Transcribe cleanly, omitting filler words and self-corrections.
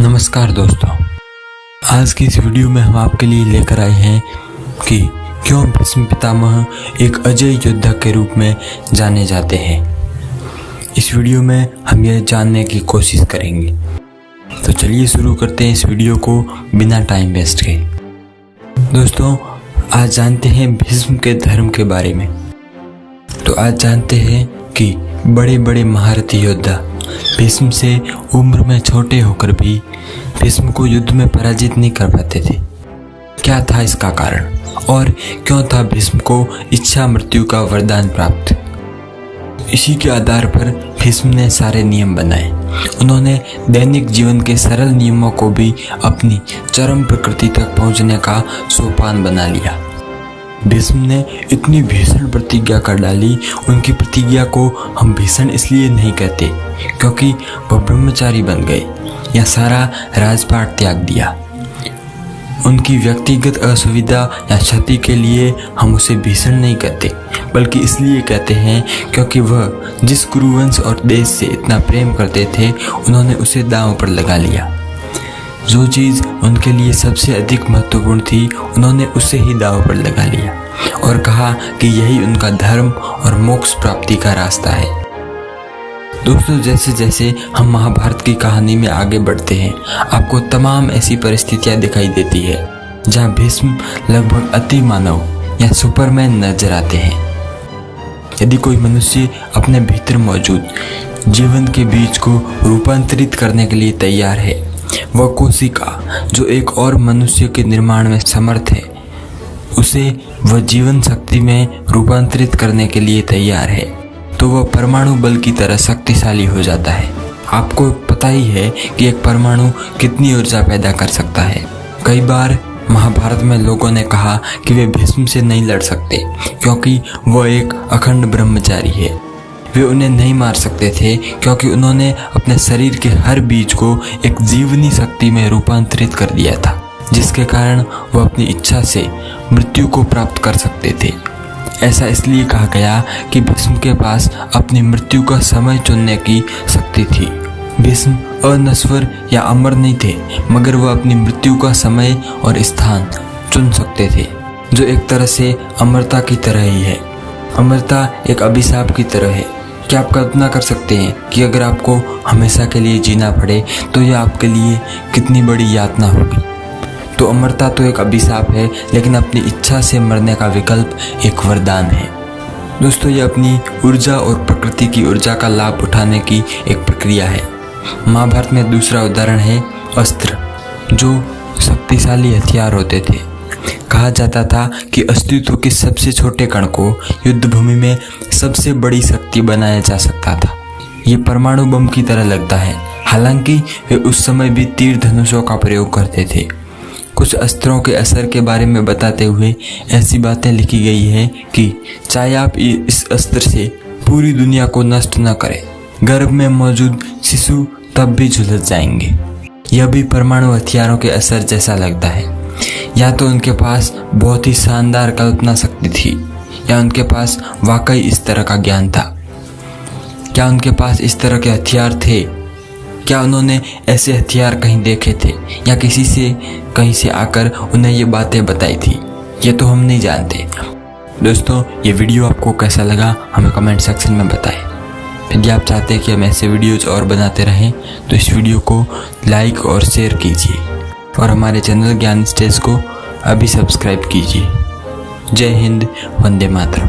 नमस्कार दोस्तों, आज की इस वीडियो में हम आपके लिए लेकर आए हैं कि क्यों भीष्म पितामह एक अजय योद्धा के रूप में जाने जाते हैं। इस वीडियो में हम यह जानने की कोशिश करेंगे। तो चलिए शुरू करते हैं इस वीडियो को बिना टाइम वेस्ट के। दोस्तों, आज जानते हैं भीष्म के धर्म के बारे में। तो आज जानते हैं कि बड़े बड़े महारथी योद्धा भीष्म से उम्र में छोटे होकर भी भीष्म को युद्ध में पराजित नहीं कर पाते थे। क्या था इसका कारण और क्यों था भीष्म को इच्छा मृत्यु का वरदान प्राप्त। इसी के आधार पर भीष्म ने सारे नियम बनाए। उन्होंने दैनिक जीवन के सरल नियमों को भी अपनी चरम प्रकृति तक पहुंचने का सोपान बना लिया। भीष्म ने इतनी भीषण प्रतिज्ञा कर डाली। उनकी प्रतिज्ञा को हम भीषण इसलिए नहीं कहते क्योंकि वह ब्रह्मचारी बन गए या सारा राजपाट त्याग दिया। उनकी व्यक्तिगत असुविधा या क्षति के लिए हम उसे भीषण नहीं कहते, बल्कि इसलिए कहते हैं क्योंकि वह जिस कुरुवंश और देश से इतना प्रेम करते थे, उन्होंने उसे दांव पर लगा लिया। जो चीज़ उनके लिए सबसे अधिक महत्वपूर्ण थी, उन्होंने उसे ही दांव पर लगा लिया और कहा कि यही उनका धर्म और मोक्ष प्राप्ति का रास्ता है। दोस्तों, जैसे जैसे हम महाभारत की कहानी में आगे बढ़ते हैं, आपको तमाम ऐसी परिस्थितियां दिखाई देती है जहां भीष्म लगभग अति मानव या सुपरमैन नजर आते हैं। यदि कोई मनुष्य अपने भीतर मौजूद जीवन के बीज को रूपांतरित करने के लिए तैयार है, वह कोशिका जो एक और मनुष्य के निर्माण में समर्थ है, उसे वह जीवन शक्ति में रूपांतरित करने के लिए तैयार है, तो वह परमाणु बल की तरह शक्तिशाली हो जाता है। आपको पता ही है कि एक परमाणु कितनी ऊर्जा पैदा कर सकता है। कई बार महाभारत में लोगों ने कहा कि वे भीष्म से नहीं लड़ सकते क्योंकि वह एक अखंड ब्रह्मचारी है। वे उन्हें नहीं मार सकते थे क्योंकि उन्होंने अपने शरीर के हर बीज को एक जीवनी शक्ति में रूपांतरित कर दिया था, जिसके कारण वह अपनी इच्छा से मृत्यु को प्राप्त कर सकते थे। ऐसा इसलिए कहा गया कि भीष्म के पास अपनी मृत्यु का समय चुनने की शक्ति थी। भीष्म अनश्वर या अमर नहीं थे, मगर वह अपनी मृत्यु का समय और स्थान चुन सकते थे, जो एक तरह से अमरता की तरह ही है। अमरता एक अभिशाप की तरह है। क्या आप कल्पना कर सकते हैं कि अगर आपको हमेशा के लिए जीना पड़े तो यह आपके लिए कितनी बड़ी यातना होगी। तो अमरता तो एक अभिशाप है, लेकिन अपनी इच्छा से मरने का विकल्प एक वरदान है। दोस्तों, यह अपनी ऊर्जा और प्रकृति की ऊर्जा का लाभ उठाने की एक प्रक्रिया है। महाभारत में दूसरा उदाहरण है अस्त्र, जो शक्तिशाली हथियार होते थे। कहा जाता था कि अस्तित्व के सबसे छोटे कण को युद्ध भूमि में सबसे बड़ी शक्ति बनाया जा सकता था। ये परमाणु बम की तरह लगता है। हालांकि वे उस समय भी तीर धनुषों का प्रयोग करते थे। कुछ अस्त्रों के असर के बारे में बताते हुए ऐसी बातें लिखी गई है कि चाहे आप इस अस्त्र से पूरी दुनिया को नष्ट न करें, गर्भ में मौजूद शिशु तब भी झुलस जाएंगे। यह भी परमाणु हथियारों के असर जैसा लगता है। या तो उनके पास बहुत ही शानदार कल्पना शक्ति थी, या उनके पास वाकई इस तरह का ज्ञान था। क्या उनके पास इस तरह के हथियार थे? क्या उन्होंने ऐसे हथियार कहीं देखे थे या किसी से कहीं से आकर उन्हें ये बातें बताई थी? ये तो हम नहीं जानते। दोस्तों, ये वीडियो आपको कैसा लगा हमें कमेंट सेक्शन में बताएं। यदि आप चाहते हैं कि हम ऐसे वीडियोज और बनाते रहें तो इस वीडियो को लाइक और शेयर कीजिए और हमारे चैनल ज्ञान स्टेज को अभी सब्सक्राइब कीजिए। जय हिंद, वंदे मातरम।